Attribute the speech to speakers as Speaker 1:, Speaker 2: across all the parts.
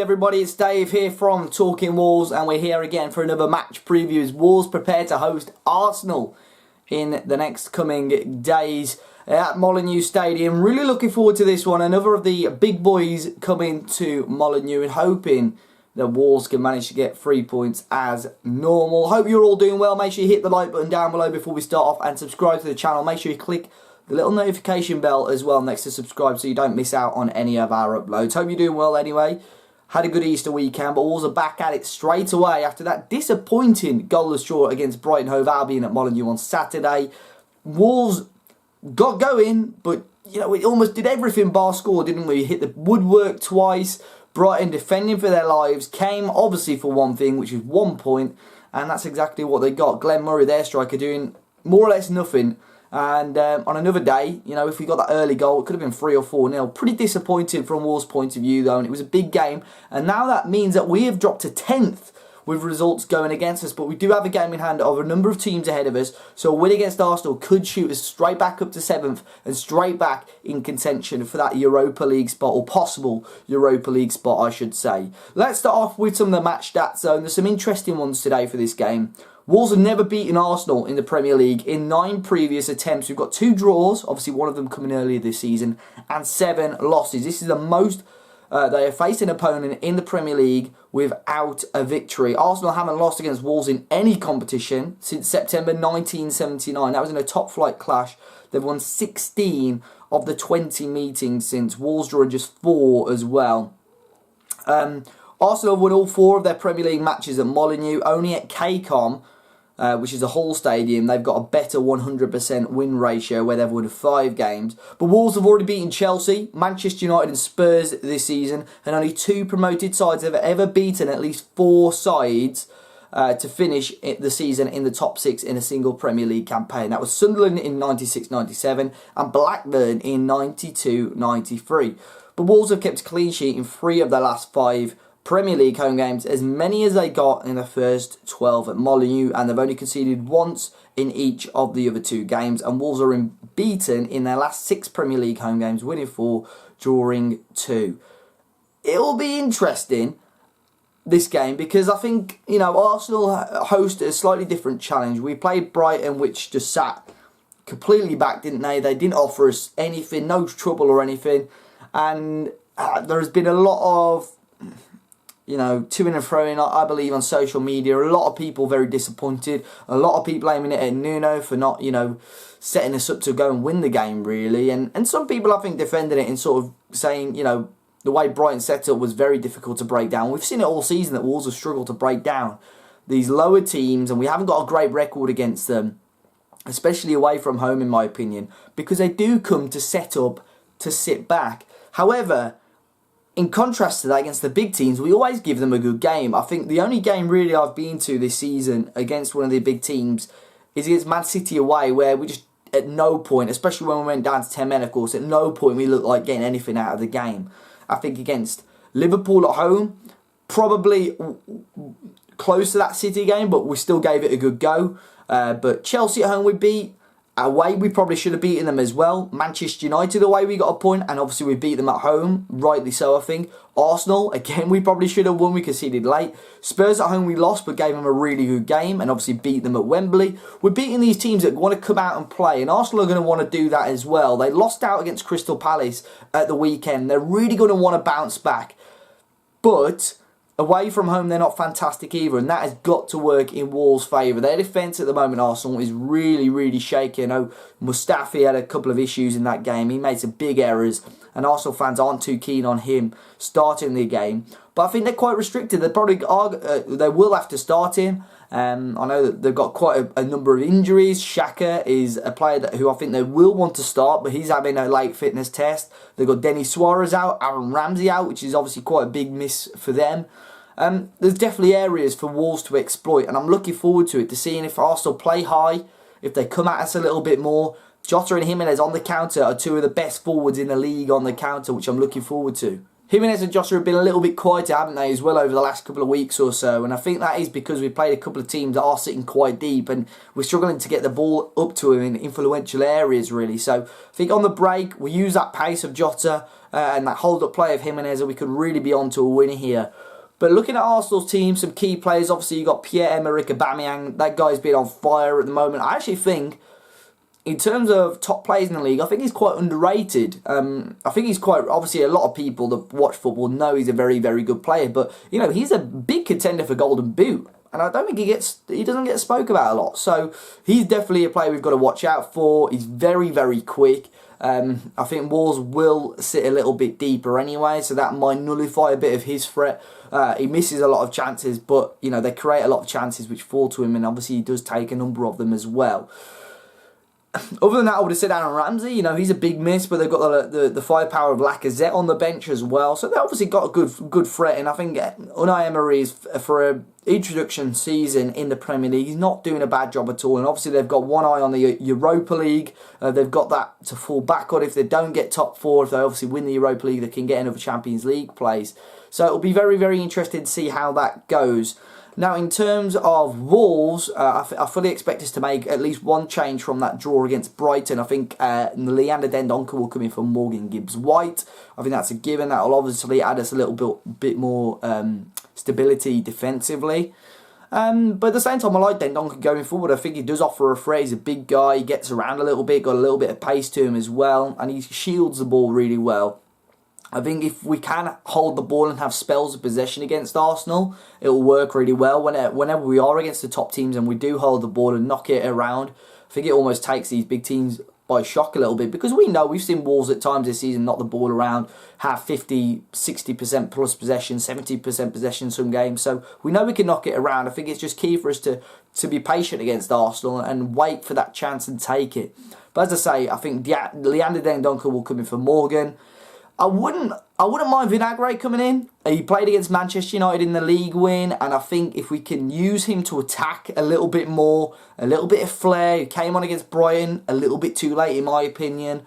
Speaker 1: everybody, it's Dave here from Talking Wolves, and we're here again for another match preview as Wolves prepare to host Arsenal in the next coming days at Molineux Stadium. Really looking forward to this one. Another of the big boys coming to Molineux and hoping that Wolves can manage to get 3 points as normal. Hope you're all doing well. Make sure you hit the like button down below before we start off and subscribe to the channel. Make sure you click the little notification bell as well next to subscribe so you don't miss out on any of our uploads. Hope you're doing well anyway. Had a good Easter weekend, but Wolves are back at it straight away after that disappointing goalless draw against Brighton Hove Albion at Molineux on Saturday. Wolves got going, but you know, we almost did everything bar score, didn't we? Hit the woodwork twice. Brighton defending for their lives, came obviously for one thing, which is 1 point, and that's exactly what they got. Glenn Murray, their striker, doing more or less nothing. And on another day, you know, if we got that early goal, it could have been 3 or 4-0. Pretty disappointing from Wolves' point of view, though, and it was a big game. And now that means that we have dropped to 10th with results going against us. But we do have a game in hand of a number of teams ahead of us. So a win against Arsenal could shoot us straight back up to 7th and straight back in contention for that Europa League spot, or possible Europa League spot, I should say. Let's start off with some of the match stats, though. And there's some interesting ones today for this game. Wolves have never beaten Arsenal in the Premier League in 9 previous attempts. We've got 2 draws, obviously one of them coming earlier this season, and 7 losses. This is the most they have faced an opponent in the Premier League without a victory. Arsenal haven't lost against Wolves in any competition since September 1979. That was in a top-flight clash. They've won 16 of the 20 meetings since. Wolves drawing just 4 as well. Arsenal have won all 4 of their Premier League matches at Molineux, only at KCOM, which is a Hall Stadium. They've got a better 100% win ratio where they've won 5 games. But Wolves have already beaten Chelsea, Manchester United and Spurs this season, and only 2 promoted sides have ever beaten at least 4 sides to finish the season in the top 6 in a single Premier League campaign. That was Sunderland in 96-97 and Blackburn in 92-93. But Wolves have kept a clean sheet in 3 of their last 5 Premier League home games, as many as they got in the first 12 at Molineux, and they've only conceded once in each of the other 2 games, and Wolves are unbeaten in their last 6 Premier League home games, winning 4, drawing 2. It will be interesting, this game, because I think, you know, Arsenal host a slightly different challenge. We played Brighton, which just sat completely back, didn't they? They didn't offer us anything, no trouble or anything, and there has been a lot of, you know, to-ing and fro-ing, I believe, on social media. A lot of people very disappointed. A lot of people blaming it at Nuno for not, you know, setting us up to go and win the game, really. And some people, I think, defended it and sort of saying, you know, the way Brighton set up was very difficult to break down. We've seen it all season that Wolves have struggled to break down these lower teams, and we haven't got a great record against them, especially away from home, in my opinion, because they do come to set up to sit back. However, in contrast to that, against the big teams, we always give them a good game. I think the only game really I've been to this season against one of the big teams is against Man City away, where we just, at no point, especially when we went down to 10 men, of course, at no point we looked like getting anything out of the game. I think against Liverpool at home, probably close to that City game, but we still gave it a good go. But Chelsea at home we beat. Away, we probably should have beaten them as well. Manchester United away, we got a point, and obviously we beat them at home, rightly so, I think. Arsenal, again, we probably should have won, we conceded late. Spurs at home, we lost, but gave them a really good game, and obviously beat them at Wembley. We're beating these teams that want to come out and play, and Arsenal are going to want to do that as well. They lost out against Crystal Palace at the weekend. They're really going to want to bounce back. But away from home, they're not fantastic either, and that has got to work in Wolves' favour. Their defence at the moment, Arsenal, is really, really shaky. I know Mustafi had a couple of issues in that game. He made some big errors, and Arsenal fans aren't too keen on him starting the game. But I think they're quite restricted. They probably are, they will have to start him. I know that they've got quite a number of injuries. Xhaka is a player who I think they will want to start, but he's having a late fitness test. They've got Denis Suarez out, Aaron Ramsey out, which is obviously quite a big miss for them. There's definitely areas for Wolves to exploit, and I'm looking forward to it, to seeing if Arsenal play high, if they come at us a little bit more. Jota and Jimenez on the counter are 2 of the best forwards in the league on the counter, which I'm looking forward to. Jimenez and Jota have been a little bit quieter, haven't they, as well, over the last couple of weeks or so. And I think that is because we've played a couple of teams that are sitting quite deep and we're struggling to get the ball up to him in influential areas, really. So I think on the break, we use that pace of Jota and that hold-up play of Jimenez, and we could really be on to a winner here. But looking at Arsenal's team, some key players, obviously you've got Pierre-Emerick Aubameyang. That guy's been on fire at the moment. I actually think, in terms of top players in the league, I think he's quite underrated. I think he's quite, obviously a lot of people that watch football know he's a very, very good player. But, you know, he's a big contender for Golden Boot. And I don't think he doesn't get spoke about a lot. So he's definitely a player we've got to watch out for. He's very, very quick. I think Wolves will sit a little bit deeper anyway, so that might nullify a bit of his threat. He misses a lot of chances, but, you know, they create a lot of chances which fall to him, and obviously he does take a number of them as well. Other than that, I would have said Aaron Ramsey. You know, he's a big miss, but they've got the firepower of Lacazette on the bench as well. So they obviously got a good threat. And I think Unai Emery is, for an introduction season in the Premier League, he's not doing a bad job at all. And obviously they've got one eye on the Europa League. They've got that to fall back on. If they don't get top four, if they obviously win the Europa League, they can get another Champions League place. So it'll be very, very interesting to see how that goes. Now, in terms of Wolves, I fully expect us to make at least one change from that draw against Brighton. I think Leander Dendoncker will come in for Morgan Gibbs-White. I think that's a given. That will obviously add us a little bit more stability defensively. But at the same time, I like Dendoncker going forward. I think he does offer a threat. He's a big guy. He gets around a little bit, got a little bit of pace to him as well. And he shields the ball really well. I think if we can hold the ball and have spells of possession against Arsenal, it will work really well. Whenever we are against the top teams and we do hold the ball and knock it around, I think it almost takes these big teams by shock a little bit, because we know we've seen Wolves at times this season knock the ball around, have 50, 60% plus possession, 70% possession some games. So we know we can knock it around. I think it's just key for us to be patient against Arsenal and wait for that chance and take it. But as I say, I think Leander Dendoncker will come in for Morgan. I wouldn't mind Vinagre coming in. He played against Manchester United in the league win, and I think if we can use him to attack a little bit more, a little bit of flair. He came on against Brighton a little bit too late, in my opinion.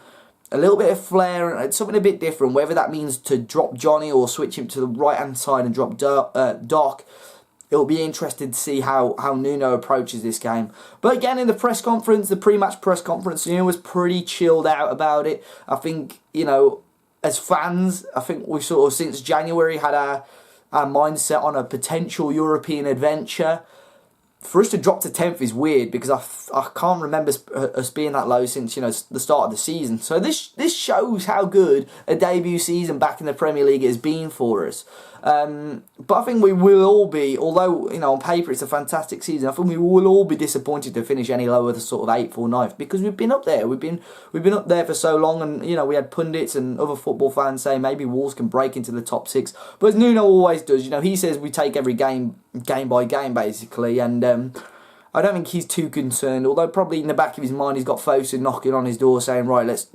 Speaker 1: A little bit of flair and something a bit different, whether that means to drop Johnny or switch him to the right-hand side and drop Doc. It'll be interesting to see how Nuno approaches this game. But again, in the press conference, the pre-match press conference, Nuno was pretty chilled out about it. I think, you know, as fans, I think we've sort of since January had our mindset on a potential European adventure. For us to drop to 10th is weird, because I can't remember us being that low since, you know, the start of the season. So this shows how good a debut season back in the Premier League has been for us. But I think we will all be, although, you know, on paper it's a fantastic season, I think we will all be disappointed to finish any lower than sort of 8th or 9th, because we've been up there. We've been up there for so long, and, you know, we had pundits and other football fans saying maybe Wolves can break into the top 6. But as Nuno always does, you know, he says we take every game by game, basically, and I don't think he's too concerned, although probably in the back of his mind he's got Fosun knocking on his door saying, right, it's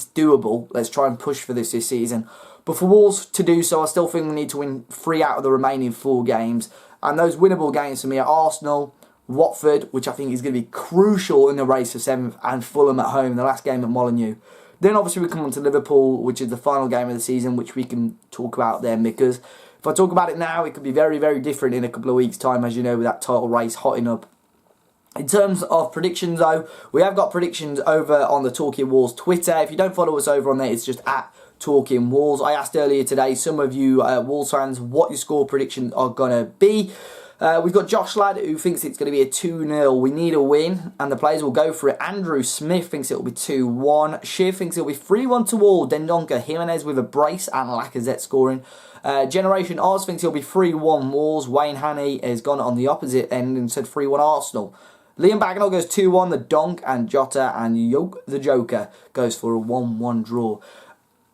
Speaker 1: doable, let's try and push for this season. But for Wolves to do so, I still think we need to win 3 out of the remaining 4 games. And those winnable games for me are Arsenal, Watford, which I think is going to be crucial in the race for 7th, and Fulham at home, the last game at Molineux. Then obviously we come on to Liverpool, which is the final game of the season, which we can talk about then, because if I talk about it now, it could be very, very different in a couple of weeks' time, as you know, with that title race hotting up. In terms of predictions, though, we have got predictions over on the Talking Wolves Twitter. If you don't follow us over on there, it's just at Talking Wolves. I asked earlier today, some of you Wolves fans, what your score predictions are going to be. We've got Josh Ladd, who thinks it's going to be a 2-0. We need a win, and the players will go for it. Andrew Smith thinks it will be 2-1. Shiv thinks it will be 3-1 to all. Dendoncker, Jimenez with a brace, and Lacazette scoring. Generation Oz thinks it'll be 3-1 Wolves. Wayne Hannay has gone on the opposite end and said 3-1 Arsenal. Liam Bagnall goes 2-1 the Donk, and Jota and the Joker goes for a 1-1 draw.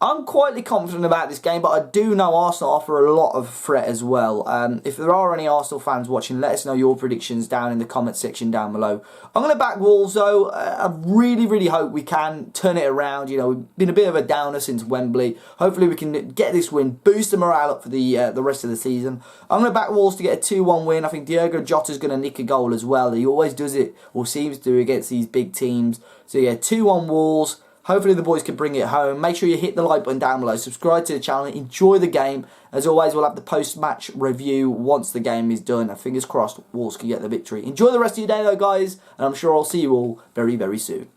Speaker 1: I'm quietly confident about this game, but I do know Arsenal offer a lot of threat as well. If there are any Arsenal fans watching, let us know your predictions down in the comment section down below. I'm going to back Wolves, though. I really, really hope we can turn it around. You know, we've been a bit of a downer since Wembley. Hopefully we can get this win, boost the morale up for the rest of the season. I'm going to back Wolves to get a 2-1 win. I think Diogo Jota's going to nick a goal as well. He always does it, or seems to, against these big teams. So yeah, 2-1 Wolves. Hopefully the boys can bring it home. Make sure you hit the like button down below. Subscribe to the channel. Enjoy the game. As always, we'll have the post-match review once the game is done. And fingers crossed, Wolves can get the victory. Enjoy the rest of your day though, guys. And I'm sure I'll see you all very, very soon.